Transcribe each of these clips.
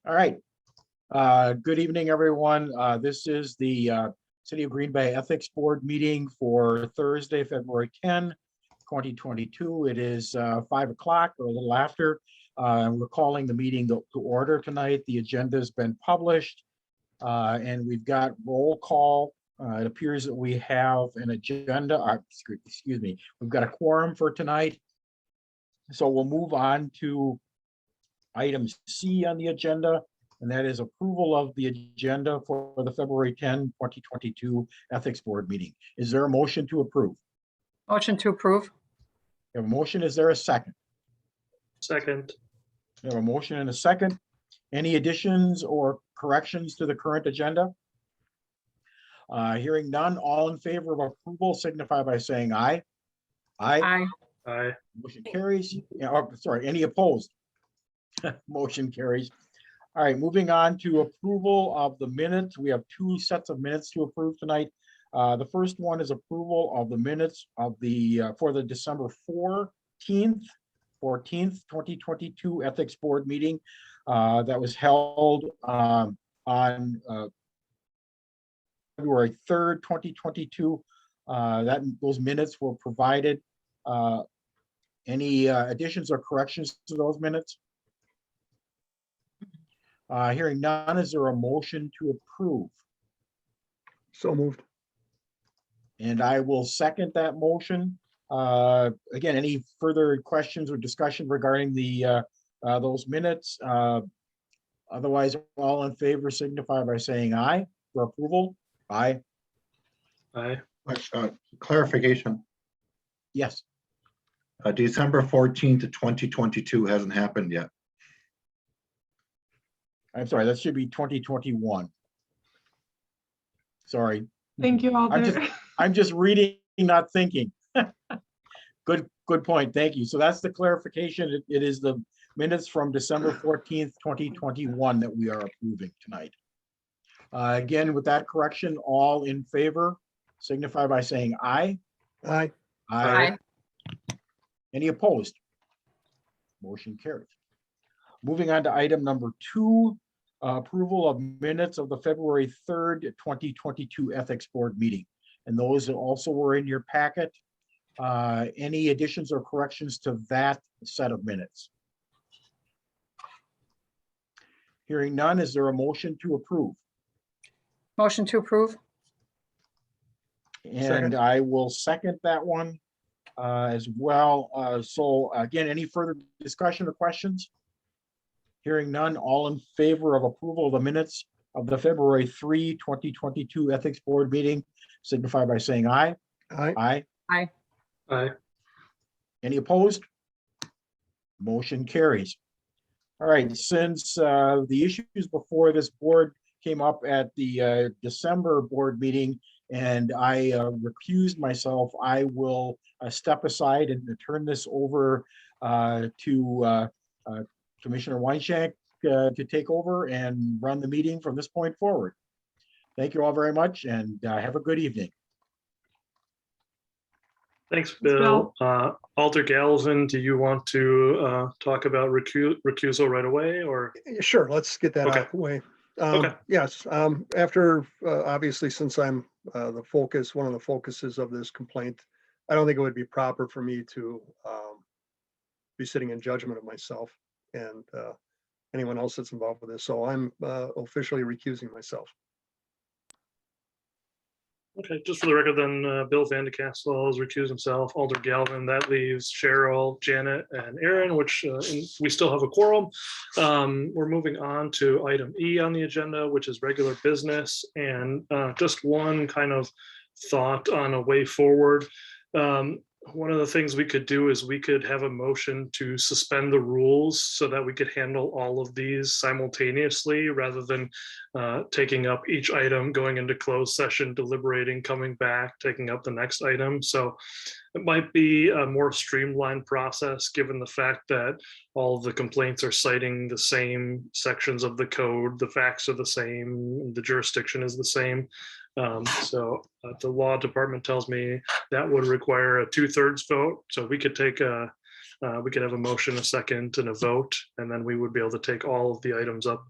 All right. Good evening, everyone. This is the City of Green Bay Ethics Board meeting for Thursday, February 10, 2022. It is 5 o'clock or a little after. We're calling the meeting to order tonight. The agenda has been published and we've got roll call. It appears that we have an agenda, excuse me, we've got a quorum for tonight. So we'll move on to item C on the agenda, and that is approval of the agenda for the February 10, 2022 Ethics Board meeting. Is there a motion to approve? Motion to approve. We have a motion. Is there a second? Second. We have a motion and a second. Any additions or corrections to the current agenda? Hearing none, all in favor of approval signify by saying aye. Aye. Aye. Motion carries. Sorry, any opposed? Motion carries. All right, moving on to approval of the minutes. We have two sets of minutes to approve tonight. The first one is approval of the minutes of the for the December 14th, 2022 Ethics Board meeting that was held on February 3rd, 2022. Those minutes were provided. Any additions or corrections to those minutes? Hearing none, is there a motion to approve? So moved. And I will second that motion. Again, any further questions or discussion regarding the those minutes? Otherwise, all in favor signify by saying aye for approval. Aye. Aye. Clarification. Yes. December 14th to 2022 hasn't happened yet. I'm sorry, that should be 2021. Sorry. Thank you, Alder. I'm just reading, not thinking. Good point. Thank you. So that's the clarification. It is the minutes from December 14th, 2021 that we are approving tonight. Again, with that correction, all in favor signify by saying aye. Aye. Aye. Any opposed? Motion carries. Moving on to item number 2, approval of minutes of the February 3rd, 2022 Ethics Board meeting. And those also were in your packet. Any additions or corrections to that set of minutes? Hearing none, is there a motion to approve? Motion to approve. And Second. I will second that one as well. So again, any further discussion or questions? Hearing none, all in favor of approval of the minutes of the February 3, 2022 Ethics Board meeting signify by saying aye. Aye. Aye. Aye. Aye. Any opposed? Motion carries. All right, since the issues before this board came up at the December board meeting and I recused myself, I will step aside and turn this over to Commissioner Weinshank to take over and run the meeting from this point forward. Thank you all very much and have a good evening. Thanks, Bill. Alder Galvin, do you want to talk about recusal right away, or? Sure, let's get that Okay. out of the way. Okay. Yes, after, obviously, since I'm the focus, one of the focuses of this complaint, I don't think it would be proper for me to be sitting in judgment of myself and anyone else that's involved with this. So I'm officially recusing myself. Okay, just for the record, then Bill Van de Castle has recused himself. Alder Galvin, that leaves Cheryl, Janet, and Aaron, which we still have a quorum. We're moving on to item E on the agenda, which is regular business, and just one kind of thought on a way forward. One of the things we could do is we could have a motion to suspend the rules so that we could handle all of these simultaneously rather than taking up each item, going into closed session, deliberating, coming back, taking up the next item. So it might be a more streamlined process given the fact that all of the complaints are citing the same sections of the code, the facts are the same, the jurisdiction is the same. So the law department tells me that would require a 2/3 vote. So we could take a we could have a motion, a second, and a vote, and then we would be able to take all of the items up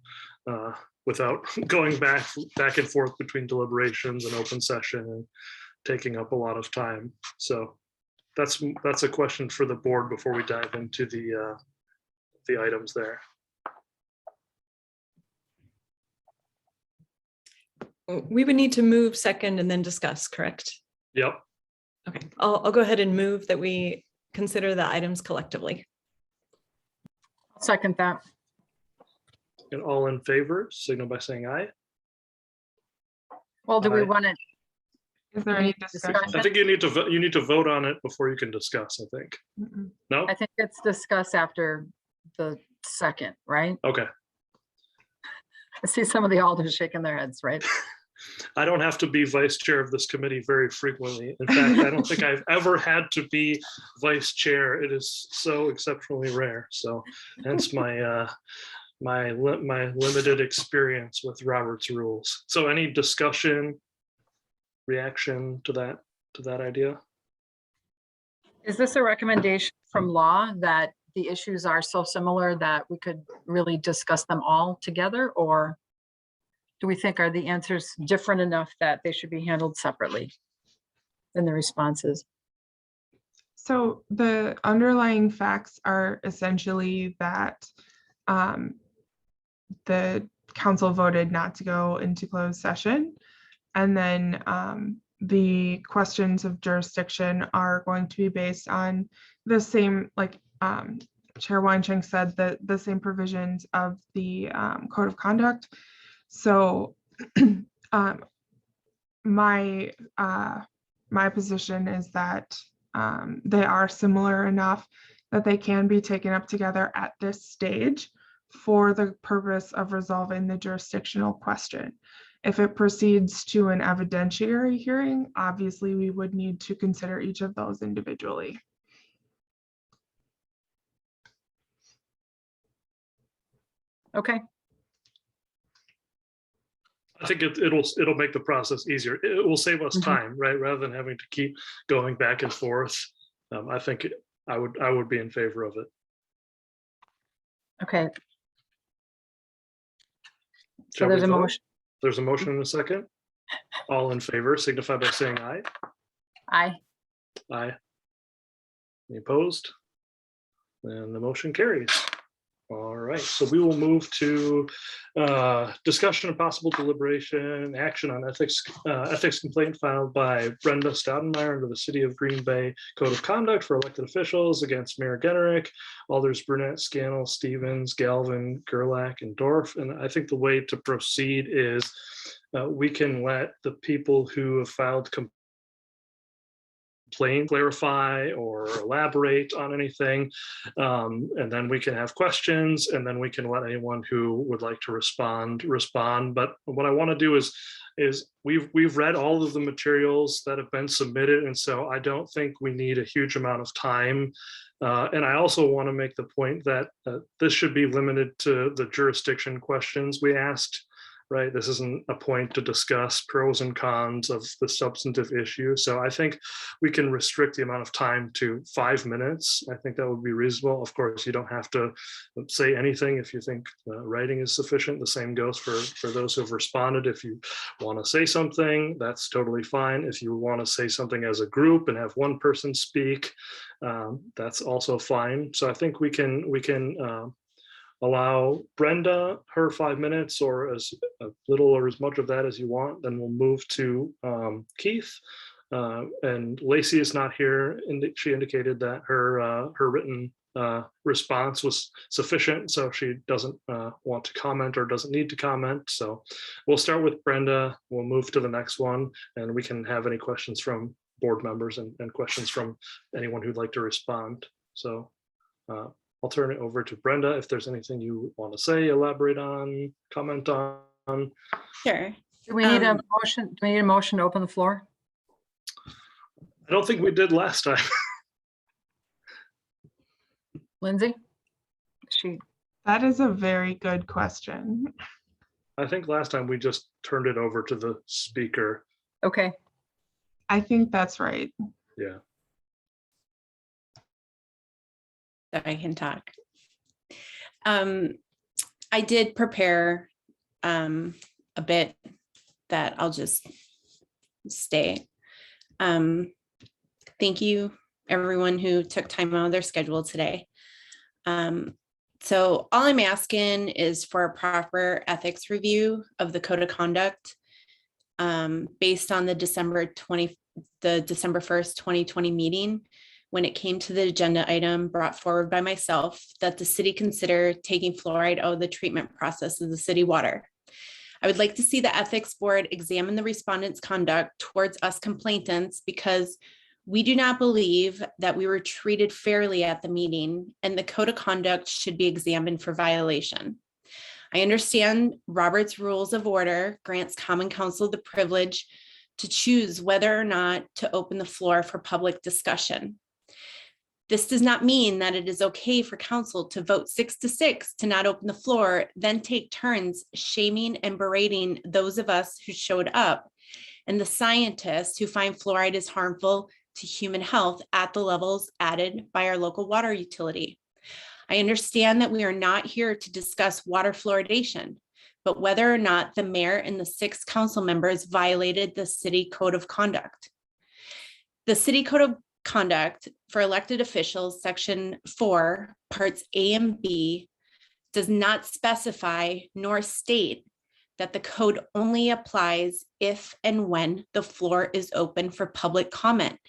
without going back and forth between deliberations and open session and taking up a lot of time. So that's a question for the board before we dive into the items there. We would need to move second and then discuss, correct? Yep. Okay, I'll go ahead and move that we consider the items collectively. I'll second that. And all in favor, signal by saying aye. Well, do we Aye. want to? Is there any discussion? I think you need to vote on it before you can discuss, I think. Mm-mm. No? I think it's discussed after the second, right? Okay. I see some of the alders shaking their heads, right? I don't have to be vice chair of this committee very frequently. In fact, I don't think I've ever had to be vice chair. It is so exceptionally rare. So hence my my limited experience with Robert's rules. So any discussion, reaction to that idea? Is this a recommendation from law that the issues are so similar that we could really discuss them all together? Or do we think are the answers different enough that they should be handled separately in the responses? So the underlying facts are essentially that the council voted not to go into closed session. And then the questions of jurisdiction are going to be based on the same, like Chair Weinschenk said, the same provisions of the Code of Conduct. So my position is that they are similar enough that they can be taken up together at this stage for the purpose of resolving the jurisdictional question. If it proceeds to an evidentiary hearing, obviously we would need to consider each of those individually. Okay, I think it'll make the process easier. It will save us Mhm. time, right? Rather than having to keep going back and forth. I think I would be in favor of it. okay. Shall So we there's a vote? motion. There's a motion and a second. All in favor signify by saying aye. Aye. Aye. Any opposed? And the motion carries. All right, so we will move to discussion of possible deliberation, action on ethics complaint filed by Brenda Stoudenmeyer under the City of Green Bay Code of Conduct for elected officials against Mayor Generick, Alders Brunette, Scannell, Stevens, Galvin, Gerlach, and Dorf. And I think the way to proceed is we can let the people who have filed complaint clarify or elaborate on anything, and then we can have questions, and then we can let anyone who would like to respond. But what I want to do is we've read all of the materials that have been submitted, and so I don't think we need a huge amount of time. And I also want to make the point that this should be limited to the jurisdiction questions we asked. Right, this isn't a point to discuss pros and cons of the substantive issue. So I think we can restrict the amount of time to 5 minutes. I think that would be reasonable. Of course, you don't have to say anything if you think writing is sufficient. The same goes for those who have responded. If you want to say something, that's totally fine. If you want to say something as a group and have one person speak, that's also fine. So I think we can allow Brenda her 5 minutes, or as little or as much of that as you want. Then we'll move to Keith. And Lacey is not here. She indicated that her written response was sufficient, so she doesn't want to comment or doesn't need to comment. So we'll start with Brenda. We'll move to the next one, and we can have any questions from board members and questions from anyone who'd like to respond. So I'll turn it over to Brenda if there's anything you want to say, elaborate on, comment on. Sure. Do we need a motion? Do we need a motion to open the floor? I don't think we did last time. Lindsay? That is a very good question. I think last time we just turned it over to the speaker. Okay, I think that's right. Yeah. that I can talk. I did prepare a bit that I'll just state. Thank you, everyone who took time out of their schedule today. So all I'm asking is for a proper ethics review of the code of conduct based on the December 1st, 2020 meeting, when it came to the agenda item brought forward by myself that the city consider taking fluoride out of the treatment process of the city water. I would like to see the ethics board examine the respondents' conduct towards us complainants, because we do not believe that we were treated fairly at the meeting, and the code of conduct should be examined for violation. I understand Robert's Rules of Order grants Common Council the privilege to choose whether or not to open the floor for public discussion. This does not mean that it is okay for council to vote 6-6 to not open the floor, then take turns shaming and berating those of us who showed up and the scientists who find fluoride is harmful to human health at the levels added by our local water utility. I understand that we are not here to discuss water fluoridation, but whether or not the mayor and the 6 council members violated the city code of conduct. The city code of conduct for elected officials, section 4, parts A and B, does not specify nor state that the code only applies if and when the floor is open for public comment.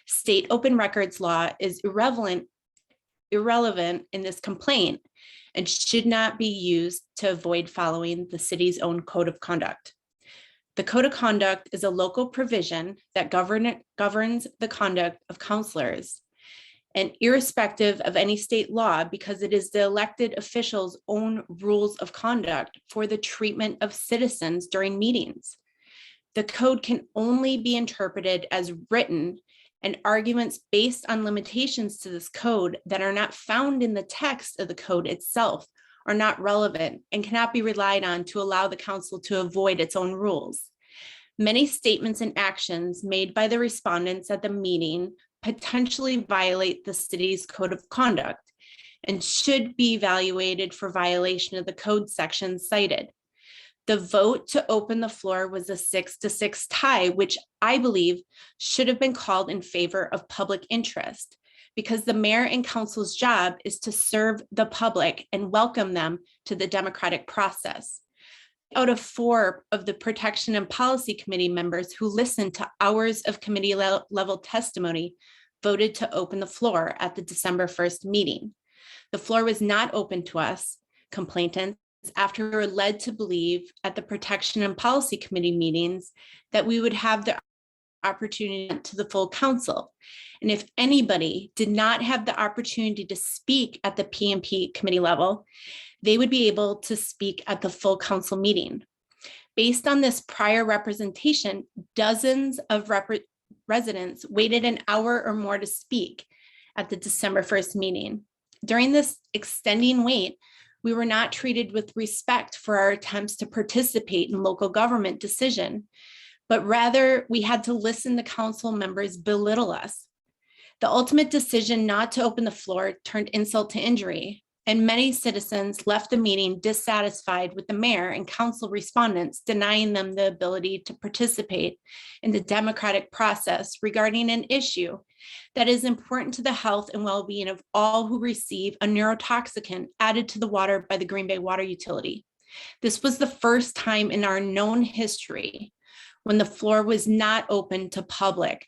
State open records law is irrelevant in this complaint and should not be used to avoid following the city's own code of conduct. The code of conduct is a local provision that governs the conduct of councilors, and irrespective of any state law, because it is the elected officials' own rules of conduct for the treatment of citizens during meetings. The code can only be interpreted as written, and arguments based on limitations to this code that are not found in the text of the code itself are not relevant and cannot be relied on to allow the council to avoid its own rules. Many statements and actions made by the respondents at the meeting potentially violate the city's code of conduct and should be evaluated for violation of the code sections cited. The vote to open the floor was a 6-6 tie, which I believe should have been called in favor of public interest, because the mayor and council's job is to serve the public and welcome them to the democratic process. Out of 4 of the Protection and Policy Committee members who listened to hours of committee level testimony voted to open the floor at the December 1st meeting. The floor was not open to us complainants after we were led to believe at the Protection and Policy Committee meetings that we would have the opportunity to the full council. And if anybody did not have the opportunity to speak at the P&P committee level, they would be able to speak at the full council meeting. Based on this prior representation, dozens of residents waited an hour or more to speak at the December 1st meeting. During this extending wait, we were not treated with respect for our attempts to participate in local government decision, but rather we had to listen to council members belittle us. The ultimate decision not to open the floor turned insult to injury, and many citizens left the meeting dissatisfied with the mayor and council respondents, denying them the ability to participate in the democratic process regarding an issue that is important to the health and well-being of all who receive a neurotoxicant added to the water by the Green Bay Water Utility. This was the first time in our known history when the floor was not open to public,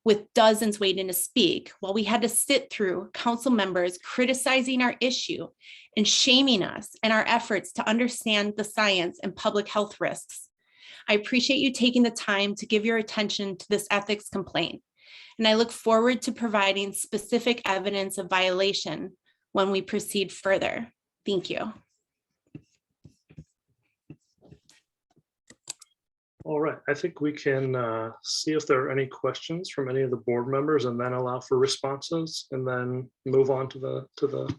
with dozens waiting to speak, while we had to sit through council members criticizing our issue and shaming us and our efforts to understand the science and public health risks. I appreciate you taking the time to give your attention to this ethics complaint, and I look forward to providing specific evidence of violation when we proceed further. Thank you. All right, I think we can see if there are any questions from any of the board members, and then allow for responses, and then move on to the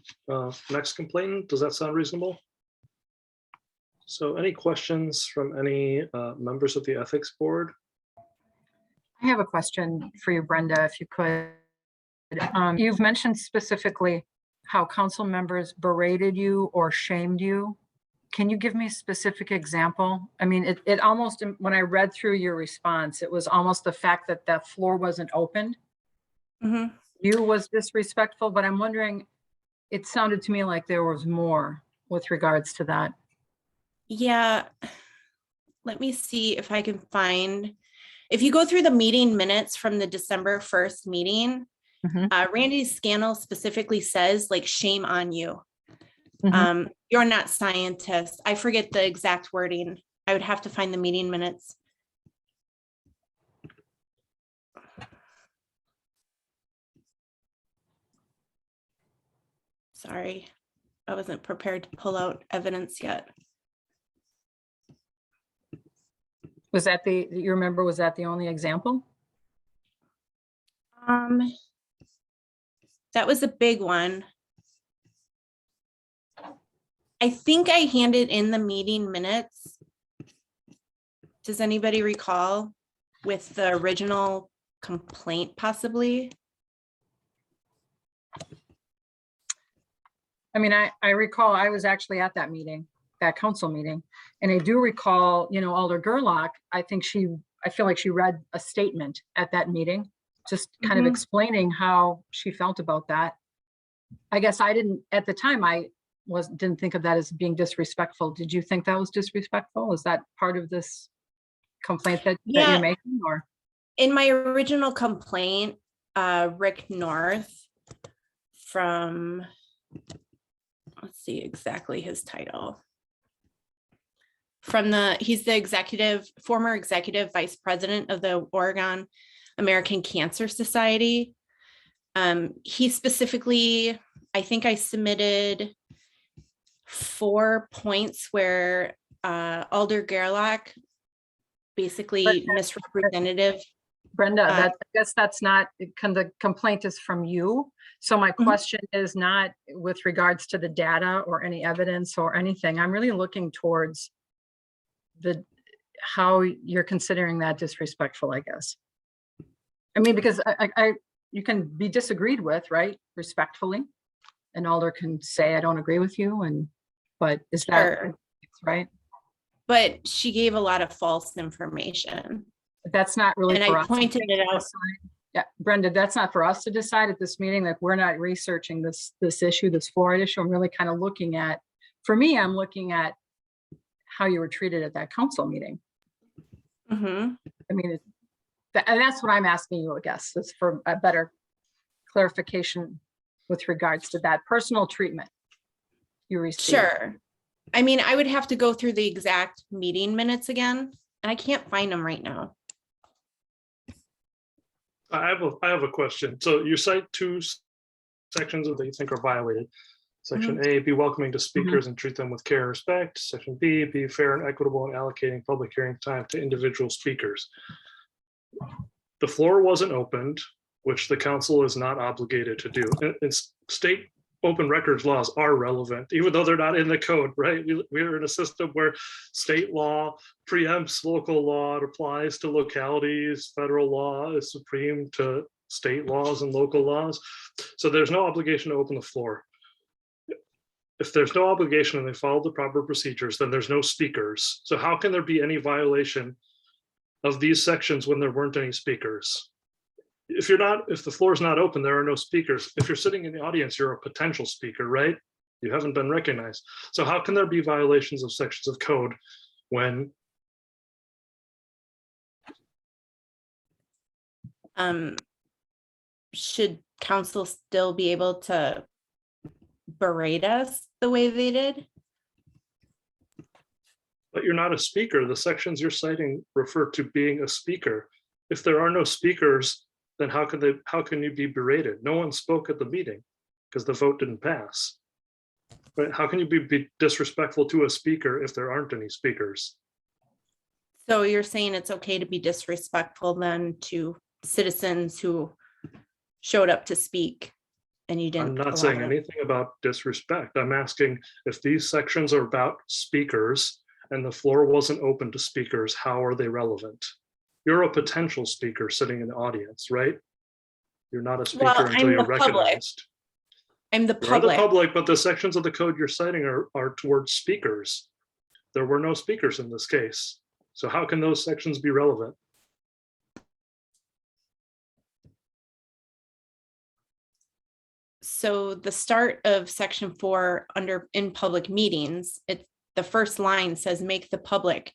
next complainant. Does that sound reasonable? So any questions from any members of the ethics board? I have a question for you, Brenda, if you could. You've mentioned specifically how council members berated you or shamed you. Can you give me a specific example? I mean, it almost, when I read through your response, it was almost the fact that the floor wasn't opened. Mhm. You was disrespectful, but I'm wondering, it sounded to me like there was more with regards to that. Yeah, let me see if I can find, if you go through the meeting minutes from the December 1st meeting, Mhm. Randy Scannell specifically says like, shame on you. Mhm. You're not scientists. I forget the exact wording. I would have to find the meeting minutes. Sorry, I wasn't prepared to pull out evidence yet. Was that you remember, was that the only example? That was a big one. I think I handed in the meeting minutes. Does anybody recall, with the original complaint possibly? I mean, I recall I was actually at that meeting, that council meeting, and I do recall, Alder Gerlach, I feel like she read a statement at that meeting, just kind of Mhm. explaining how she felt about that. I guess I didn't, at the time, didn't think of that as being disrespectful. Did you think that was disrespectful? Is that part of this complaint that Yeah. you're making, or? In my original complaint, Rick North from, let's see exactly his title. He's the former executive vice president of the Oregon American Cancer Society. He specifically, I think I submitted 4 points where Alder Gerlach basically misrepresentative. Brenda, I guess that's not, the complaint is from you. So my question is not with regards to the data or any evidence or anything. I'm really looking towards how you're considering that disrespectful, I guess. I mean, because you can be disagreed with, right? Respectfully. And Alder can say, I don't agree with you. But is that Sure. right? But she gave a lot of false information. That's not really And for I us. pointed it out. Yeah, Brenda, that's not for us to decide at this meeting. Like, we're not researching this issue, this fluoride issue. I'm really kind of looking at, for me, I'm looking at how you were treated at that council meeting. Mhm. I mean, and that's what I'm asking you, I guess. It's for a better clarification with regards to that personal treatment you received. Sure. I mean, I would have to go through the exact meeting minutes again, and I can't find them right now. I have a question. So you cite 2 sections that you think are violated. Section A, be welcoming to speakers and treat them with care and respect. Section B, be fair and equitable in allocating public hearing time to individual speakers. The floor wasn't opened, which the council is not obligated to do. And state open records laws are relevant, even though they're not in the code, right? We're in a system where state law preempts local law. It applies to localities. Federal law is supreme to state laws and local laws. So there's no obligation to open the floor. If there's no obligation and they follow the proper procedures, then there's no speakers. So how can there be any violation of these sections when there weren't any speakers? If the floor is not open, there are no speakers. If you're sitting in the audience, you're a potential speaker, right? You haven't been recognized. So how can there be violations of sections of code when? Should council still be able to berate us the way they did? But you're not a speaker. The sections you're citing refer to being a speaker. If there are no speakers, then how can you be berated? No one spoke at the meeting because the vote didn't pass. But how can you be disrespectful to a speaker if there aren't any speakers? So you're saying it's okay to be disrespectful then to citizens who showed up to speak and you didn't? I'm not saying anything about disrespect. I'm asking if these sections are about speakers and the floor wasn't open to speakers, how are they relevant? You're a potential speaker sitting in the audience, right? You're not a speaker until you're recognized. I'm the You're the public. public, but the sections of the code you're citing are towards speakers. There were no speakers in this case. So how can those sections be relevant? So the start of section 4 under in public meetings, the first line says, make the public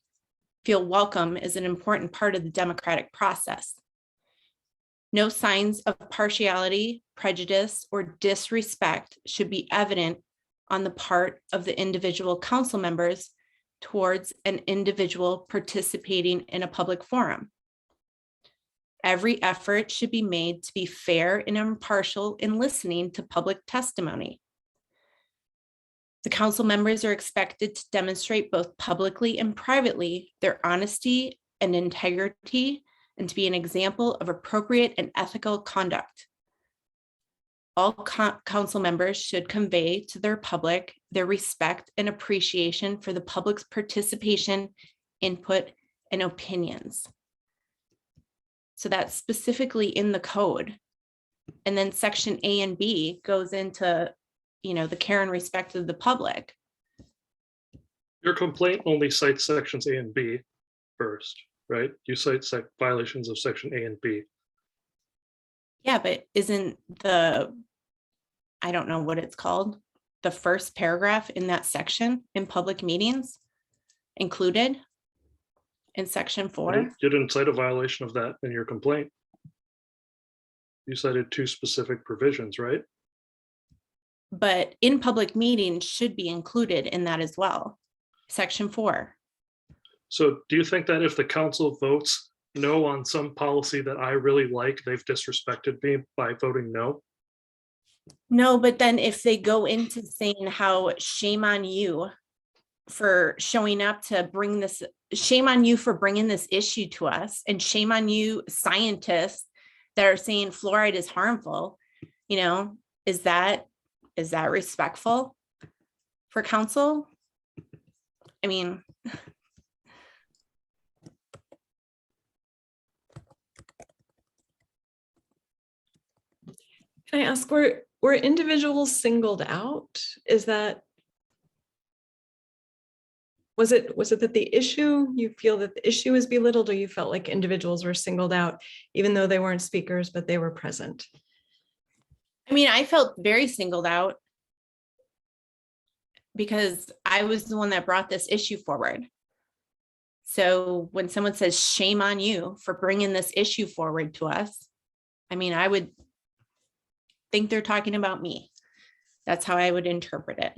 feel welcome is an important part of the democratic process. No signs of partiality, prejudice, or disrespect should be evident on the part of the individual council members towards an individual participating in a public forum. Every effort should be made to be fair and impartial in listening to public testimony. The council members are expected to demonstrate both publicly and privately their honesty and integrity, and to be an example of appropriate and ethical conduct. All council members should convey to their public their respect and appreciation for the public's participation, input, and opinions. So that's specifically in the code. And then section A and B goes into, the care and respect of the public. Your complaint only cites sections A and B first, right? You cite violations of section A and B. Yeah, but isn't I don't know what it's called, the first paragraph in that section in public meetings included in section 4? You didn't cite a violation of that in your complaint. You cited 2 specific provisions, right? But in public meetings should be included in that as well. Section 4. So do you think that if the council votes no on some policy that I really like, they've disrespected me by voting no? No, but then if they go into saying how shame on you for showing up to bring this, shame on you for bringing this issue to us, and shame on you scientists that are saying fluoride is harmful, is that respectful for council? I mean, Can I ask, were individuals singled out? Was it that the issue, you feel that the issue is belittled, or you felt like individuals were singled out, even though they weren't speakers, but they were present? I mean, I felt very singled out because I was the one that brought this issue forward. So when someone says shame on you for bringing this issue forward to us, I mean, I would think they're talking about me. That's how I would interpret it.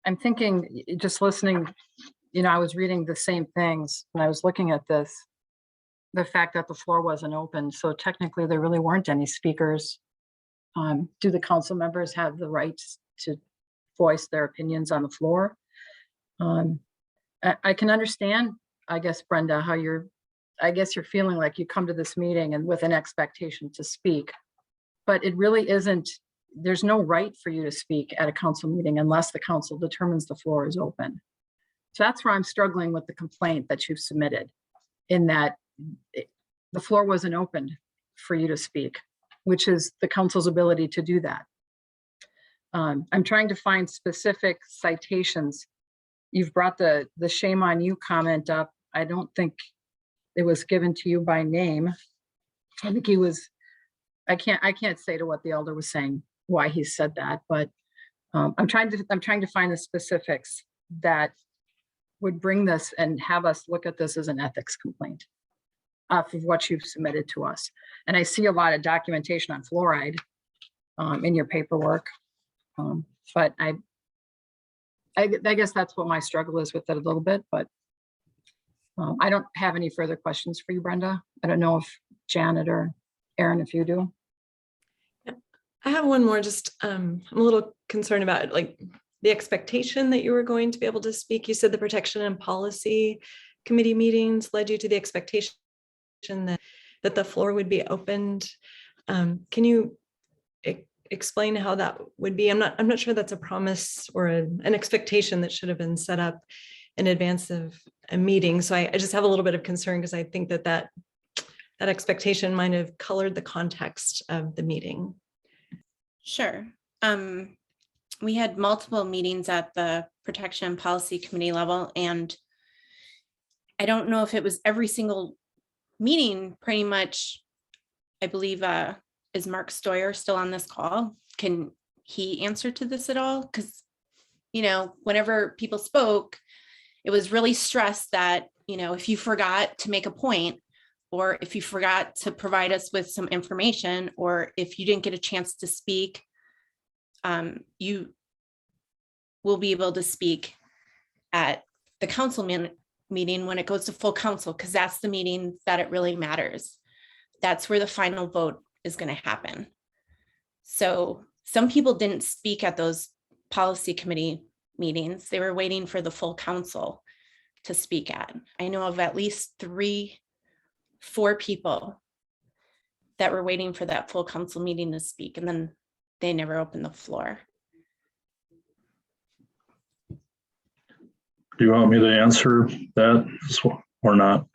I'm thinking, just listening, I was reading the same things when I was looking at this. The fact that the floor wasn't open, so technically there really weren't any speakers. Do the council members have the right to voice their opinions on the floor? I can understand, I guess, Brenda, how you're feeling like you come to this meeting and with an expectation to speak, but it really isn't. There's no right for you to speak at a council meeting unless the council determines the floor is open. So that's where I'm struggling with the complaint that you've submitted, in that the floor wasn't opened for you to speak, which is the council's ability to do that. I'm trying to find specific citations. You've brought the shame on you comment up. I don't think it was given to you by name. I think he was, I can't say to what the elder was saying, why he said that, but I'm trying to find the specifics that would bring this and have us look at this as an ethics complaint off of what you've submitted to us. And I see a lot of documentation on fluoride in your paperwork, but I guess that's what my struggle is with it a little bit, but I don't have any further questions for you, Brenda. I don't know if Janet or Aaron, if you do. I have one more, just I'm a little concerned about like the expectation that you were going to be able to speak. You said the Protection and Policy Committee meetings led you to the expectation that the floor would be opened. Can you explain how that would be? I'm not sure that's a promise or an expectation that should have been set up in advance of a meeting. So I just have a little bit of concern because I think that expectation might have colored the context of the meeting. Sure. We had multiple meetings at the Protection and Policy Committee level, and I don't know if it was every single meeting. Pretty much, I believe, is Mark Stoyer still on this call? Can he answer to this at all? Because, whenever people spoke, it was really stressed that, if you forgot to make a point, or if you forgot to provide us with some information, or if you didn't get a chance to speak, you will be able to speak at the council meeting when it goes to full council, because that's the meeting that it really matters. That's where the final vote is going to happen. So some people didn't speak at those policy committee meetings. They were waiting for the full council to speak at. I know of at least 4 people that were waiting for that full council meeting to speak, and then they never opened the floor. Do you want me to answer that or not?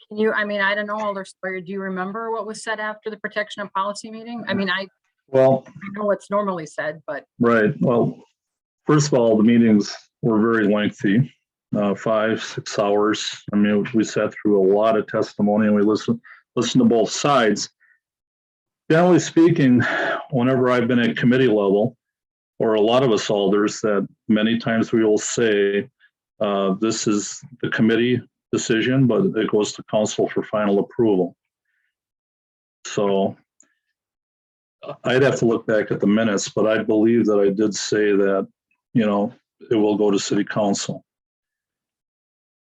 Can you, I don't know, Alder Sawyer, do you remember what was said after the protection and policy meeting? I Well, know what's normally said, but. right. Well, first of all, the meetings were very lengthy, 5-6 hours. We sat through a lot of testimony and we listened to both sides. Generally speaking, whenever I've been at committee level, or a lot of us alders, that many times we will say, this is the committee decision, but it goes to council for final approval. So I'd have to look back at the minutes, but I believe that I did say that, it will go to city council.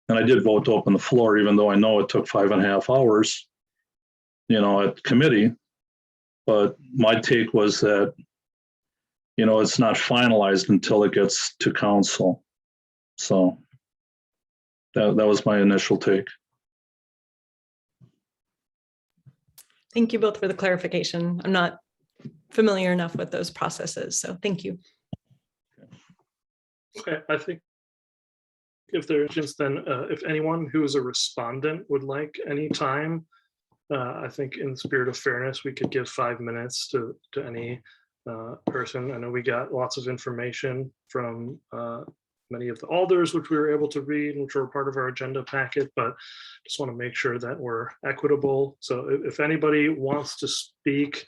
And I did vote to open the floor, even though I know it took 5.5 hours, at committee. But my take was that, it's not finalized until it gets to council. So that was my initial take. Thank you both for the clarification. I'm not familiar enough with those processes, so thank you. Okay, I think if there's just then, if anyone who is a respondent would like any time, I think in the spirit of fairness, we could give 5 minutes to any person. I know we got lots of information from many of the alders, which we were able to read, which were part of our agenda packet, but just want to make sure that we're equitable. So if anybody wants to speak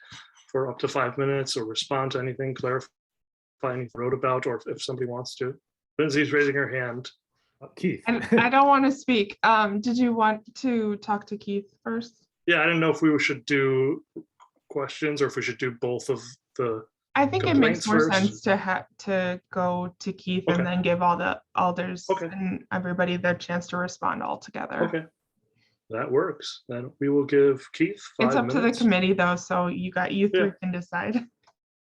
for up to 5 minutes or respond to anything, clarify anything you wrote about, or if somebody wants to. Lindsay's raising her hand. Keith. And I don't want to speak. Did you want to talk to Keith first? Yeah, I didn't know if we should do questions or if we should do both of the. I think it makes Complaints more first. sense to go to Keith Okay. and then give all the alders Okay. and everybody their chance to respond all together. Okay, that works. Then we will give Keith 5 It's up to the minutes. committee though, so you Yeah. 3 can decide.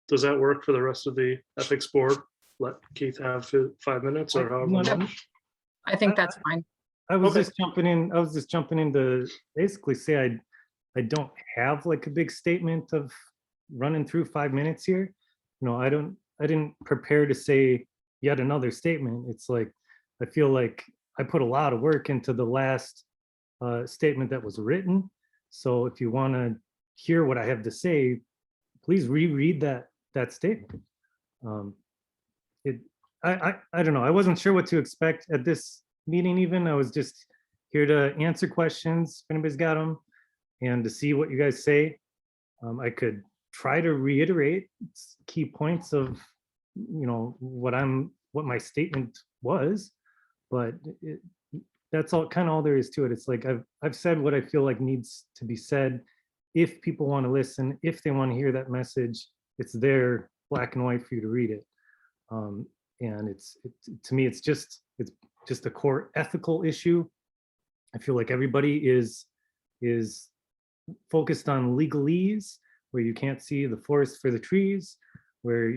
Does that work for the rest of the ethics board? Let Keith have 5 minutes or however No, much? I think that's fine. I was Okay. just jumping in. I was just jumping in to basically say I don't have like a big statement of running through 5 minutes here. I didn't prepare to say yet another statement. It's like I feel like I put a lot of work into the last statement that was written. So if you want to hear what I have to say, please reread that statement. I don't know. I wasn't sure what to expect at this meeting even. I was just here to answer questions if anybody's got them and to see what you guys say. I could try to reiterate key points of, what my statement was, but that's all there is to it. It's like I've said what I feel like needs to be said. If people want to listen, if they want to hear that message, it's there, black and white for you to read it. And it's to me, it's just a core ethical issue. I feel like everybody is focused on legalese, where you can't see the forest for the trees, where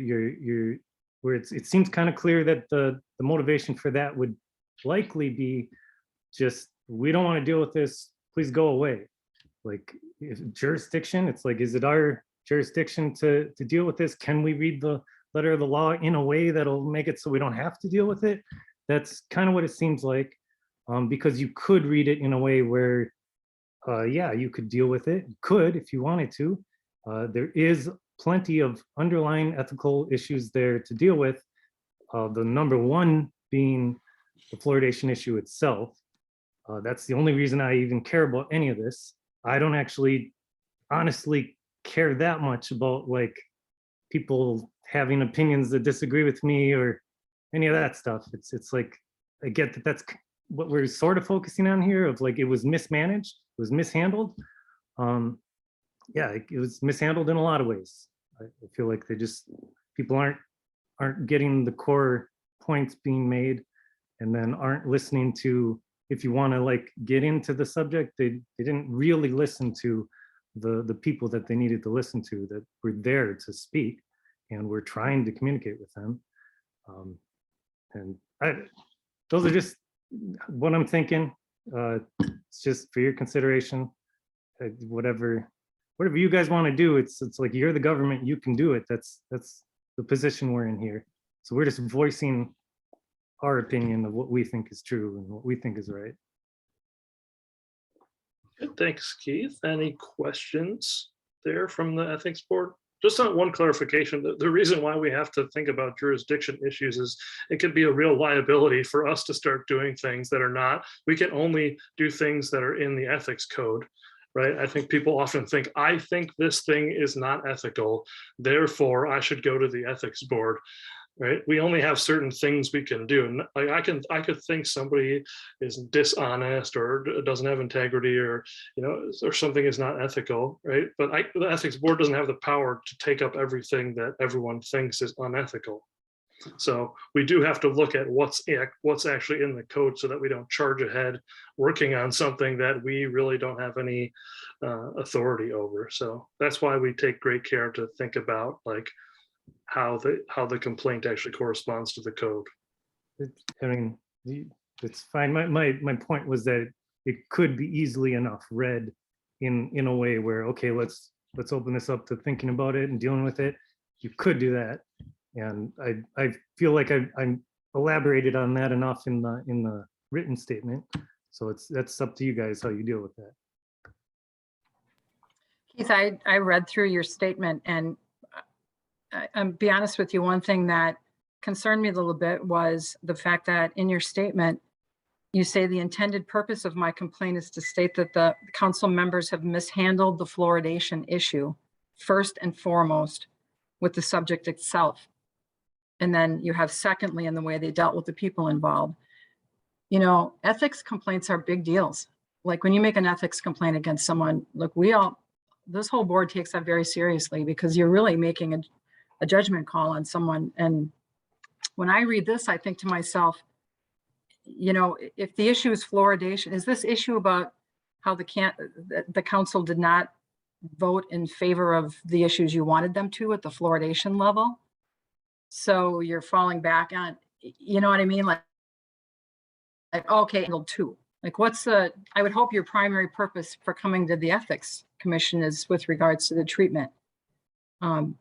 where it seems kind of clear that the motivation for that would likely be just, we don't want to deal with this, please go away. Like if jurisdiction, it's like, is it our jurisdiction to deal with this? Can we read the letter of the law in a way that'll make it so we don't have to deal with it? That's kind of what it seems like, because you could read it in a way where, yeah, you could deal with it. You could if you wanted to. There is plenty of underlying ethical issues there to deal with. The number one being the fluoridation issue itself. That's the only reason I even care about any of this. I don't actually honestly care that much about like people having opinions that disagree with me or any of that stuff. It's like, I get that that's what we're sort of focusing on here, of like, it was mismanaged, it was mishandled. Yeah, it was mishandled in a lot of ways. I feel like people aren't getting the core points being made, and then aren't listening to, if you want to like get into the subject, they didn't really listen to the people that they needed to listen to, that were there to speak, and we're trying to communicate with them. Those are just what I'm thinking. It's just for your consideration. Whatever you guys want to do, it's like, you're the government, you can do it. That's the position we're in here. So we're just voicing our opinion of what we think is true and what we think is right. Thanks, Keith. Any questions there from the ethics board? Just on one clarification, the reason why we have to think about jurisdiction issues is it could be a real liability for us to start doing things that are not. We can only do things that are in the ethics code, right? I think people often think, I think this thing is not ethical, therefore I should go to the ethics board. Right, we only have certain things we can do. Like I could think somebody is dishonest or doesn't have integrity, or or something is not ethical, right? But the ethics board doesn't have the power to take up everything that everyone thinks is unethical. So we do have to look at what's actually in the code, so that we don't charge ahead working on something that we really don't have any authority over. So that's why we take great care to think about like how the complaint actually corresponds to the code. I mean, it's fine. My point was that it could be easily enough read in a way where, okay, let's open this up to thinking about it and dealing with it. You could do that, and I feel like I elaborated on that enough in the written statement. So that's up to you guys how you deal with that. Keith, I read through your statement, and I'll be honest with you, one thing that concerned me a little bit was the fact that in your statement, you say the intended purpose of my complaint is to state that the council members have mishandled the fluoridation issue first and foremost with the subject itself. And then you have secondly in the way they dealt with the people involved. Ethics complaints are big deals. Like when you make an ethics complaint against someone, look, this whole board takes that very seriously, because you're really making a judgment call on someone. And when I read this, I think to myself, if the issue is fluoridation, is this issue about how the council did not vote in favor of the issues you wanted them to at the fluoridation level? So you're falling back on, you know what I mean? Like okay, angle two. Like I would hope your primary purpose for coming to the ethics commission is with regards to the treatment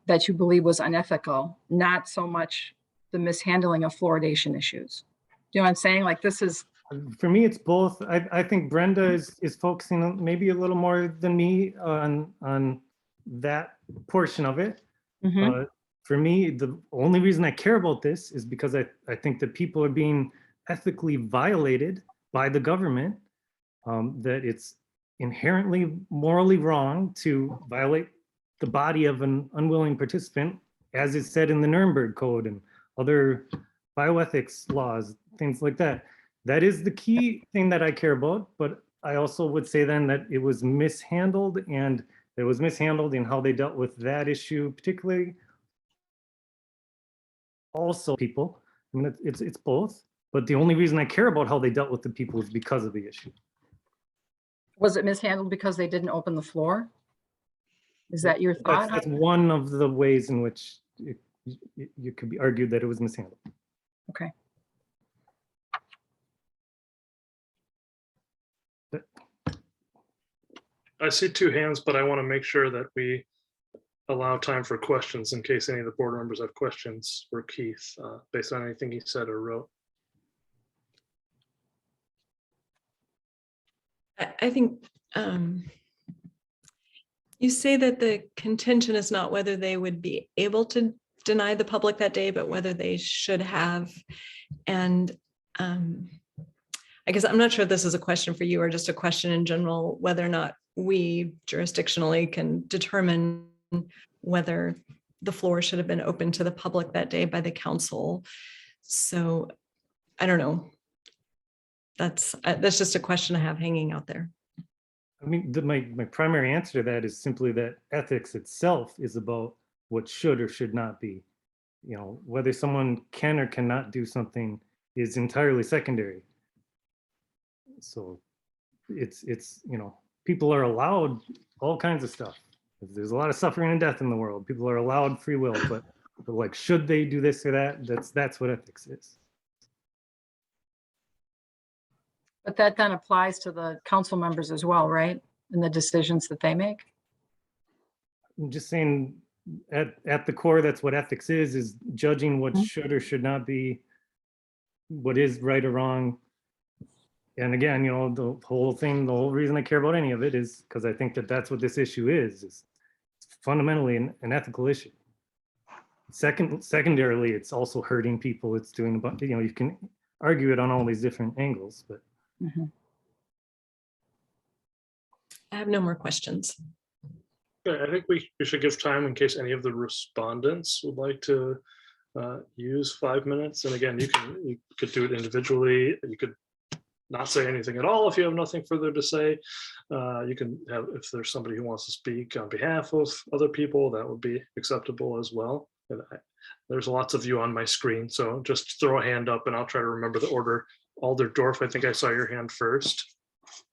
that you believe was unethical, not so much the mishandling of fluoridation issues. You know what I'm saying? Like this is. For me, it's both. I think Brenda is focusing on maybe a little more than me on that portion of it. Mm-hmm. For me, the only reason I care about this is because I think that people are being ethically violated by the government, that it's inherently morally wrong to violate the body of an unwilling participant, as is said in the Nuremberg Code and other bioethics laws, things like that. That is the key thing that I care about. But I also would say then that it was mishandled, and it was mishandled in how they dealt with that issue, particularly also people. I mean, it's both. But the only reason I care about how they dealt with the people is because of the issue. Was it mishandled because they didn't open the floor? Is that your thought? That's one of the ways in which you could be argued that it was mishandled. Okay. I see two hands, but I want to make sure that we allow time for questions in case any of the board members have questions for Keith based on anything he said or wrote. I think you say that the contention is not whether they would be able to deny the public that day, but whether they should have. And I guess I'm not sure if this is a question for you or just a question in general, whether or not we jurisdictionally can determine whether the floor should have been open to the public that day by the council. So I don't know. That's just a question I have hanging out there. I mean, my primary answer to that is simply that ethics itself is about what should or should not be. You know, whether someone can or cannot do something is entirely secondary. So it's you know, people are allowed all kinds of stuff. There's a lot of suffering and death in the world. People are allowed free will, but like, should they do this or that? That's what ethics is. But that then applies to the council members as well, right? And the decisions that they make. I'm just saying, at the core, that's what ethics is judging what should or should not be, what is right or wrong. And again, you know, the whole reason I care about any of it is because I think that that's what this issue is. It's fundamentally an ethical issue. Secondarily, it's also hurting people. It's doing a bunch, you know, you can argue it on all these different angles, but. I have no more questions. Okay, I think we should give time in case any of the respondents would like to use 5 minutes. And again, you could do it individually. You could not say anything at all if you have nothing further to say. You can have, if there's somebody who wants to speak on behalf of other people, that would be acceptable as well. And there's lots of you on my screen, so just throw a hand up and I'll try to remember the order. Alder Dorf, I think I saw your hand first.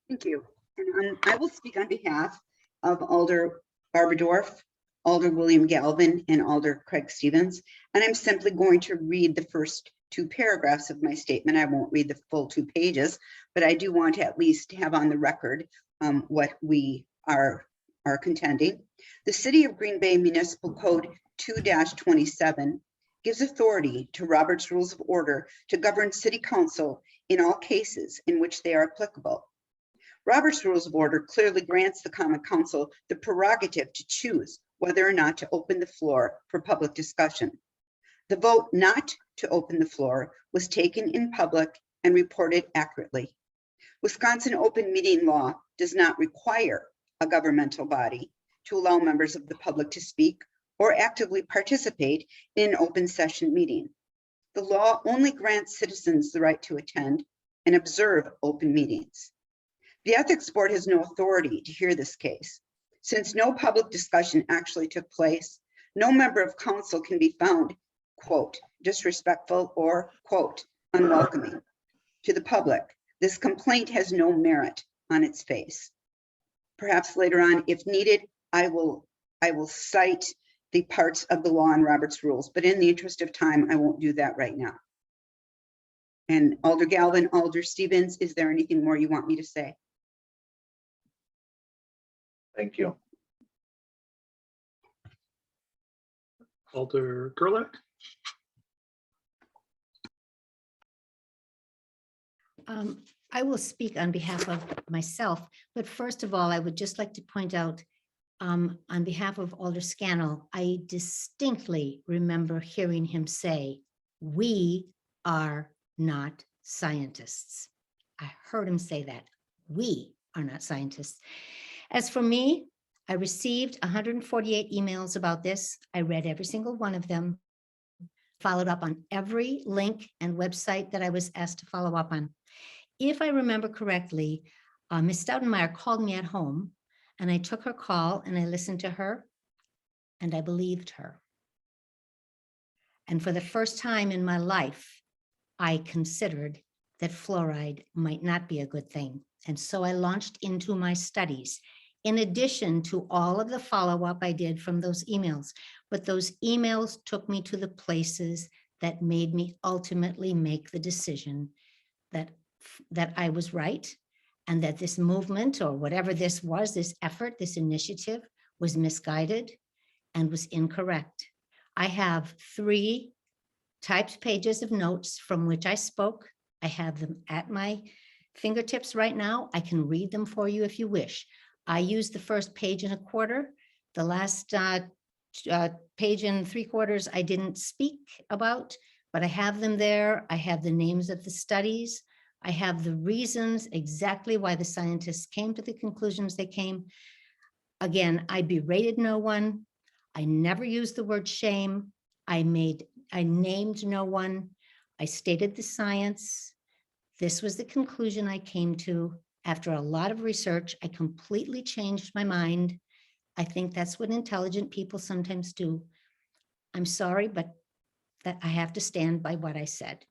Thank you. And I will speak on behalf of Alder Barbara Dorf, Alder William Galvin, and Alder Craig Stevens. And I'm simply going to read the first 2 paragraphs of my statement. I won't read the full 2 pages, but I do want to at least have on the record what we are contending. The City of Green Bay Municipal Code 2-27 gives authority to Robert's Rules of Order to govern City Council in all cases in which they are applicable. Robert's Rules of Order clearly grants the Common Council the prerogative to choose whether or not to open the floor for public discussion. The vote not to open the floor was taken in public and reported accurately. Wisconsin open meeting law does not require a governmental body to allow members of the public to speak or actively participate in an open session meeting. The law only grants citizens the right to attend and observe open meetings. The Ethics Board has no authority to hear this case. Since no public discussion actually took place, no member of council can be found, quote, disrespectful or, quote, unwelcoming to the public. This complaint has no merit on its face. Perhaps later on, if needed, I will cite the parts of the law and Robert's rules, but in the interest of time, I won't do that right now. And Alder Galvin, Alder Stevens, is there anything more you want me to say? Thank you. Alder Gerlach. I will speak on behalf of myself, but first of all, I would just like to point out on behalf of Alder Scannell, I distinctly remember hearing him say, "We are not scientists." I heard him say that. We are not scientists. As for me, I received 148 emails about this. I read every single one of them, followed up on every link and website that I was asked to follow up on. If I remember correctly, Ms. Stoudenmeyer called me at home and I took her call and I listened to her and I believed her. And for the first time in my life, I considered that fluoride might not be a good thing. And so I launched into my studies, in addition to all of the follow-up I did from those emails. But those emails took me to the places that made me ultimately make the decision that I was right and that this movement or whatever this was, this effort, this initiative was misguided and was incorrect. I have 3 typed pages of notes from which I spoke. I have them at my fingertips right now. I can read them for you if you wish. I used the first page and a quarter. The last page and 3/4 I didn't speak about, but I have them there. I have the names of the studies. I have the reasons exactly why the scientists came to the conclusions they came. Again, I berated no one. I never used the word shame. I named no one. I stated the science. This was the conclusion I came to. After a lot of research, I completely changed my mind. I think that's what intelligent people sometimes do. I'm sorry, but that I have to stand by what I said.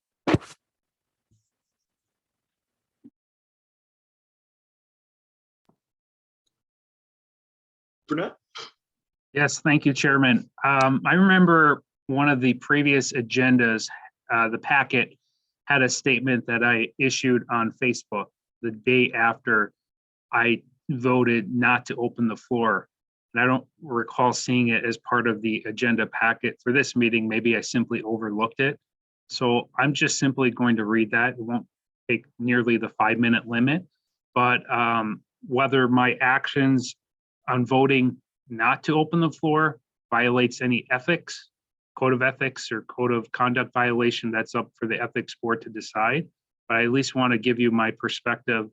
Brunette? Yes, thank you, Chairman. I remember one of the previous agendas, the packet had a statement that I issued on Facebook the day after I voted not to open the floor. And I don't recall seeing it as part of the agenda packet for this meeting. Maybe I simply overlooked it. So I'm just simply going to read that. It won't take nearly the 5-minute limit, but whether my actions on voting not to open the floor violates any ethics, code of ethics or code of conduct violation, that's up for the ethics board to decide. But I at least want to give you my perspective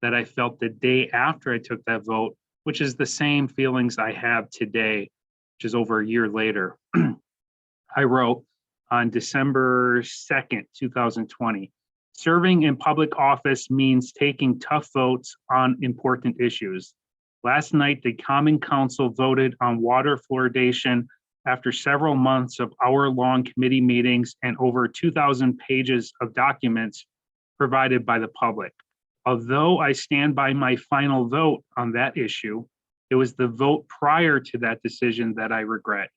that I felt the day after I took that vote, which is the same feelings I have today, which is over a year later. I wrote on December 2nd, 2020, serving in public office means taking tough votes on important issues. Last night, the Common Council voted on water fluoridation after several months of hour-long committee meetings and over 2,000 pages of documents provided by the public. Although I stand by my final vote on that issue, it was the vote prior to that decision that I regret.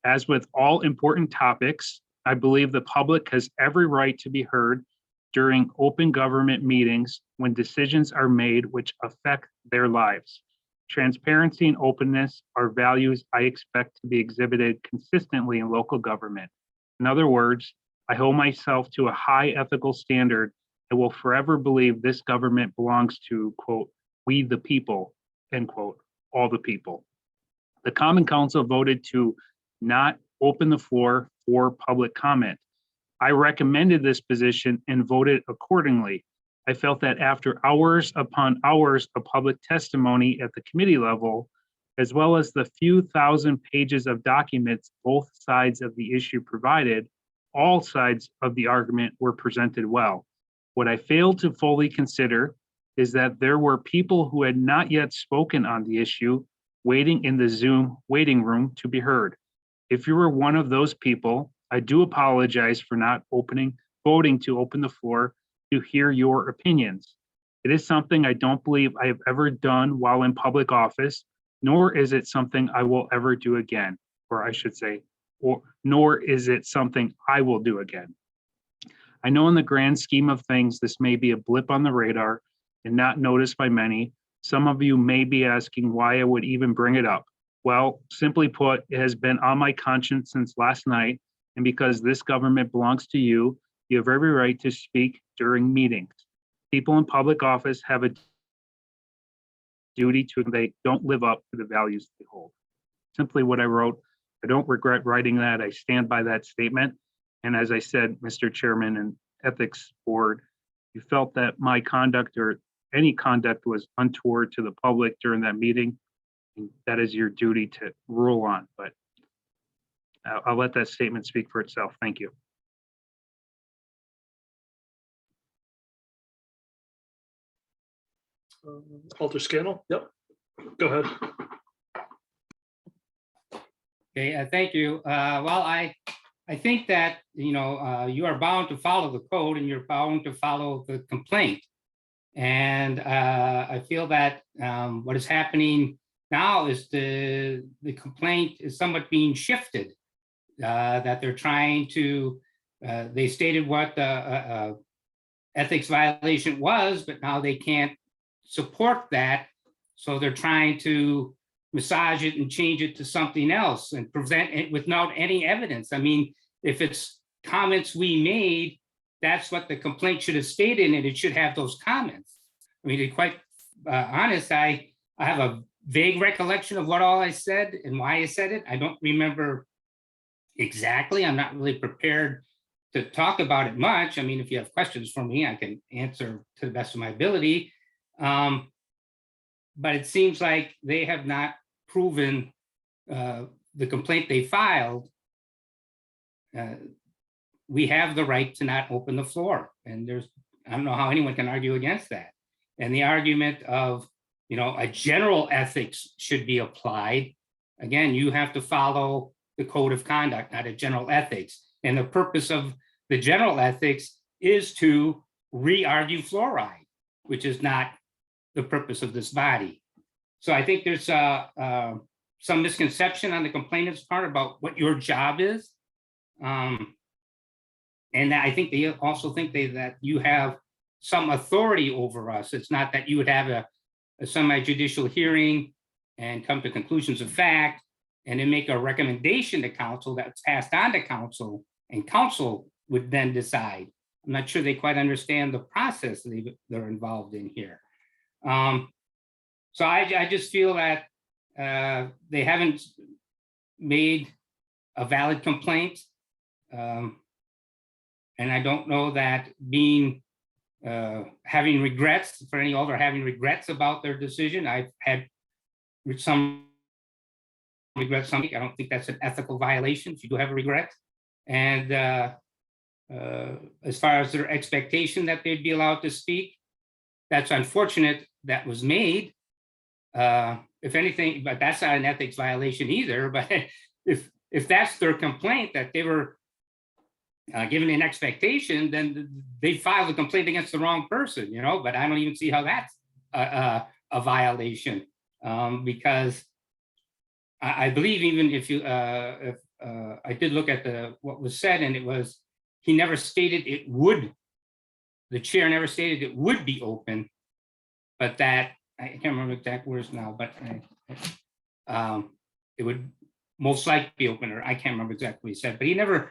As with all important topics, I believe the public has every right to be heard during open government meetings when decisions are made which affect their lives. Transparency and openness are values I expect to be exhibited consistently in local government. In other words, I hold myself to a high ethical standard and will forever believe this government belongs to, quote, we the people, end quote, all the people. The Common Council voted to not open the floor for public comment. I recommended this position and voted accordingly. I felt that after hours upon hours of public testimony at the committee level, as well as the few thousand pages of documents both sides of the issue provided, all sides of the argument were presented well. What I failed to fully consider is that there were people who had not yet spoken on the issue waiting in the Zoom waiting room to be heard. If you were one of those people, I do apologize for not voting to open the floor to hear your opinions. It is something I don't believe I have ever done while in public office, nor is it something I will ever do again, or I should say, nor is it something I will do again. I know in the grand scheme of things, this may be a blip on the radar and not noticed by many. Some of you may be asking why I would even bring it up. Well, simply put, it has been on my conscience since last night, and because this government belongs to you, you have every right to speak during meetings. People in public office have a duty to, they don't live up to the values they hold. Simply what I wrote. I don't regret writing that. I stand by that statement. And as I said, Mr. Chairman and Ethics Board, you felt that my conduct or any conduct was untoward to the public during that meeting. And that is your duty to rule on, but I'll let that statement speak for itself. Thank you. Alder Scannell, yep, go ahead. Okay, thank you. Well, I think that, you you are bound to follow the code and you're bound to follow the complaint. And I feel that what is happening now is the complaint is somewhat being shifted, that they're trying to, they stated what the ethics violation was, but now they can't support that. So they're trying to massage it and change it to something else and present it without any evidence. I mean, if it's comments we made, that's what the complaint should have stated, and it should have those comments. I mean, to be quite honest, I have a vague recollection of what all I said and why I said it. I don't remember exactly. I'm not really prepared to talk about it much. I mean, if you have questions for me, I can answer to the best of my ability. But it seems like they have not proven the complaint they filed. We have the right to not open the floor. And I don't know how anyone can argue against that. And the argument of, a general ethics should be applied. Again, you have to follow the code of conduct, not a general ethics. And the purpose of the general ethics is to re-argue fluoride, which is not the purpose of this body. So I think there's some misconception on the complainant's part about what your job is. And I think they also think that you have some authority over us. It's not that you would have a semi-judicial hearing and come to conclusions of fact and then make a recommendation to council that's passed on to council, and council would then decide. I'm not sure they quite understand the process they're involved in here. So I just feel that they haven't made a valid complaint. And I don't know that having regrets for any alder having regrets about their decision. I've had some regrets. I don't think that's an ethical violation if you do have a regret. And as far as their expectation that they'd be allowed to speak, that's unfortunate that was made. If anything, but that's not an ethics violation either. But if that's their complaint, that they were given an expectation, then they filed a complaint against the wrong person, but I don't even see how that's a violation, because I believe even if I did look at what was said, and it was, he never stated the chair never stated it would be open, but that, I can't remember exact words now, but it would most likely be open, or I can't remember exactly what he said, but he never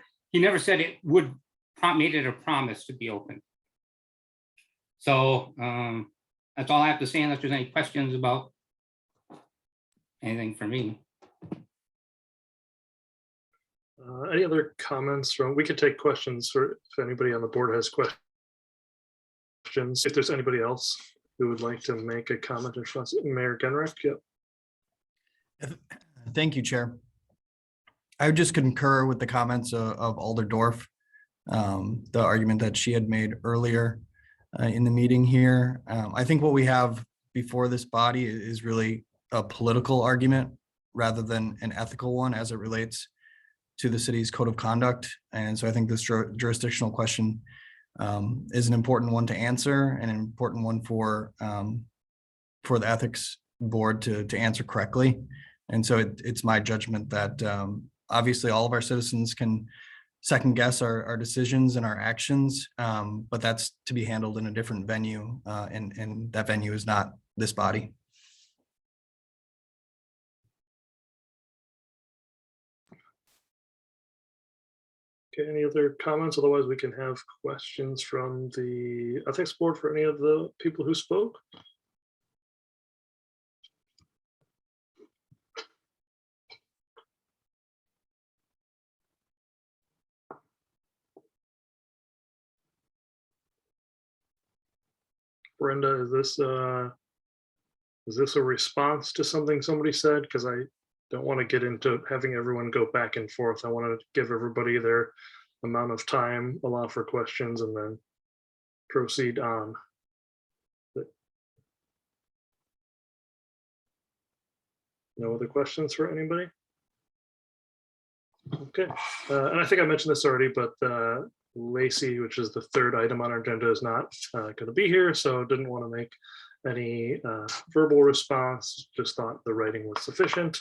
said it would made it a promise to be open. So that's all I have to say, unless there's any questions about anything for me. Any other comments we could take questions if anybody on the board has questions. If there's anybody else who would like to make a comment in response, Mayor Genrich, yep. Thank you, Chair. I would just concur with the comments of Alder Dorf, the argument that she had made earlier in the meeting here. I think what we have before this body is really a political argument rather than an ethical one as it relates to the city's code of conduct. And so I think this jurisdictional question is an important one to answer, and an important one for the ethics board to answer correctly. And so it's my judgment that obviously all of our citizens can second guess our decisions and our actions, but that's to be handled in a different venue, and that venue is not this body. Okay, any other comments? Otherwise, we can have questions from the ethics board for any of the people who spoke. Brenda, is this a response to something somebody said? Because I don't want to get into having everyone go back and forth. I want to give everybody their amount of time, allow for questions, and then proceed on. No other questions for anybody? Okay, and I think I mentioned this already, but Lacey, which is the third item on our agenda, is not going to be here, so didn't want to make any verbal response, just thought the writing was sufficient.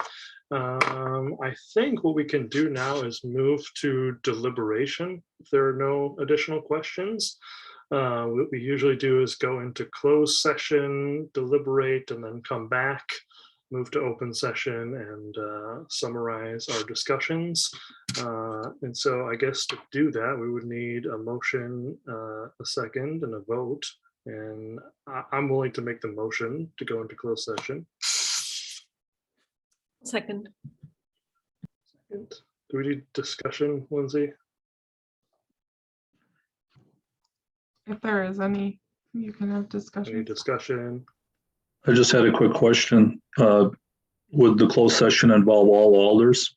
I think what we can do now is move to deliberation if there are no additional questions. What we usually do is go into closed session, deliberate, and then come back, move to open session and summarize our discussions. And so I guess to do that, we would need a motion, a second, and a vote. And I'm willing to make the motion to go into closed session. Second. Do we need discussion, Lindsay? If there is any, you can have Any discussion. discussion? I just had a quick question. Would the closed session involve all alders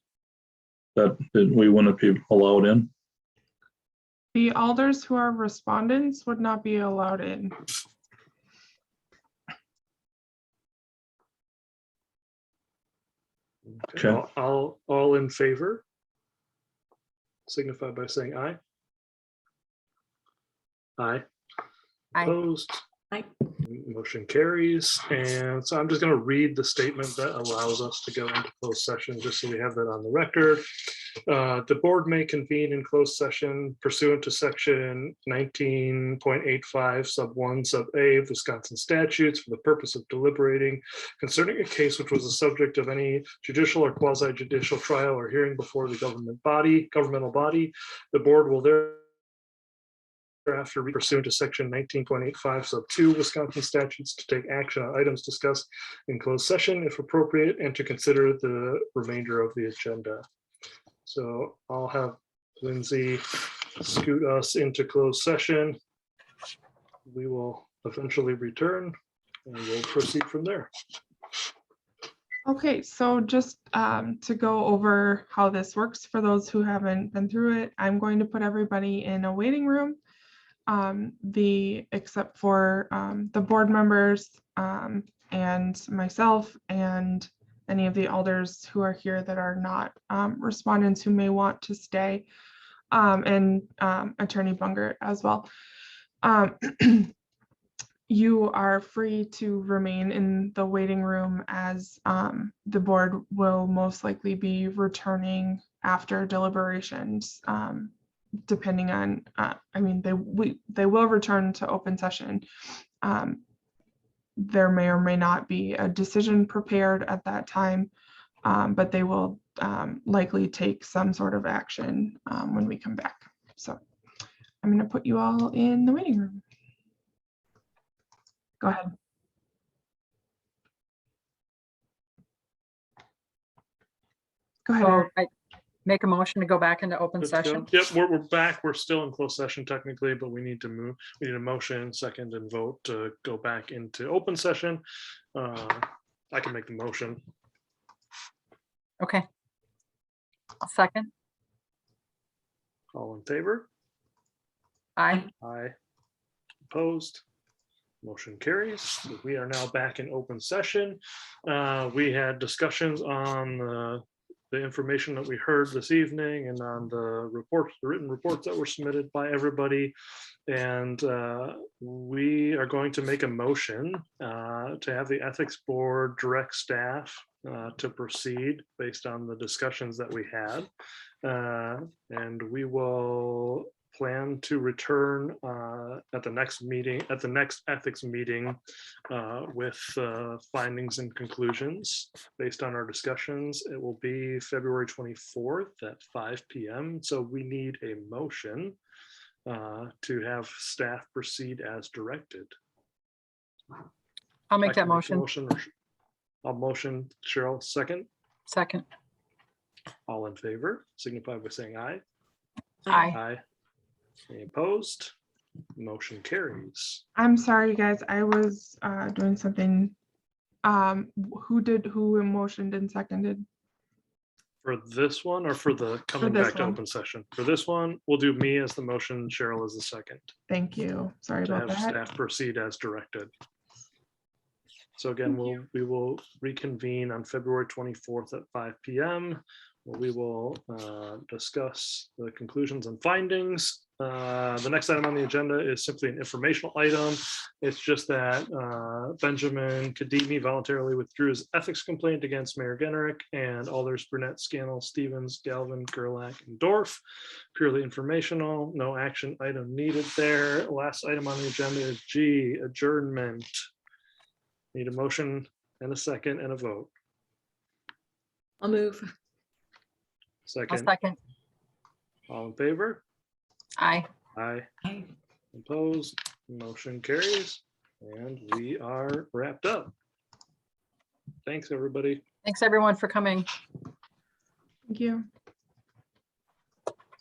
that we wouldn't be allowed in? The alders who are respondents would not be allowed in. Okay. All in favor? Signify by saying aye. Aye. Aye. Opposed? Aye. Motion carries. And so I'm just going to read the statement that allows us to go into closed session, just so we have that on the record. The board may convene in closed session pursuant to section 19.85 sub 1 sub a of Wisconsin statutes for the purpose of deliberating concerning a case which was the subject of any judicial or quasi judicial trial or hearing before the governmental body. The board will thereafter pursuant to section 19.85 sub 2 Wisconsin statutes to take action on items discussed in closed session if appropriate, and to consider the remainder of the agenda. So I'll have Lindsay scoot us into closed session. We will eventually return and we'll proceed from there. Okay, so just to go over how this works for those who haven't been through it, I'm going to put everybody in a waiting room, except for the board members and myself and any of the alders who are here that are not respondents who may want to stay, and Attorney Bungert as well. You are free to remain in the waiting room as the board will most likely be returning after deliberations, depending on, I mean, they will return to open session. There may or may not be a decision prepared at that time, but they will likely take some sort of action when we come back. So I'm going to put you all in the waiting room. Go ahead. Go ahead. So Eric. I make a motion to go back into open Good to go. session. Yep, we're back. We're still in closed session technically, but we need to move. We need a motion, second, and vote to go back into open session. I can make the motion. Okay. Second. All in favor? Aye. Aye. Opposed? Motion carries. We are now back in open session. We had discussions on the information that we heard this evening and on the reports, the written reports that were submitted by everybody. And we are going to make a motion to have the ethics board direct staff to proceed based on the discussions that we had. And we will plan to return at the next meeting, at the next ethics meeting, with findings and conclusions based on our discussions. It will be February 24th at 5 p.m. So we need a motion to have staff proceed as directed. I'll make I that can the motion. I'll motion. Cheryl, second. Second. All in favor, signify by saying aye. Aye. Aye. Any opposed? Motion carries. I'm sorry, guys. I was doing something. Who motioned and seconded? For this one or for the coming this back to one. open session? For this one, we'll do me as the motion, Cheryl as the second. Thank you. Sorry To about have that. staff proceed as directed. So again, we will reconvene on February 24th at 5 p.m. We will discuss the conclusions and findings. The next item on the agenda is simply an informational item. It's just that Benjamin Kadimi voluntarily withdrew his ethics complaint against Mayor Generick and Alders Burnett, Scannell, Stevens, Galvin, Gerlach, and Dorf. Purely informational, no action item needed there. Last item on the agenda is G, adjournment. Need a motion and a second and a vote. I'll move. I'll Second, second. all in favor? Aye. Aye. Aye. Opposed, motion carries, and we are wrapped up. Thanks, everybody. Thanks, everyone, for coming. Thank you.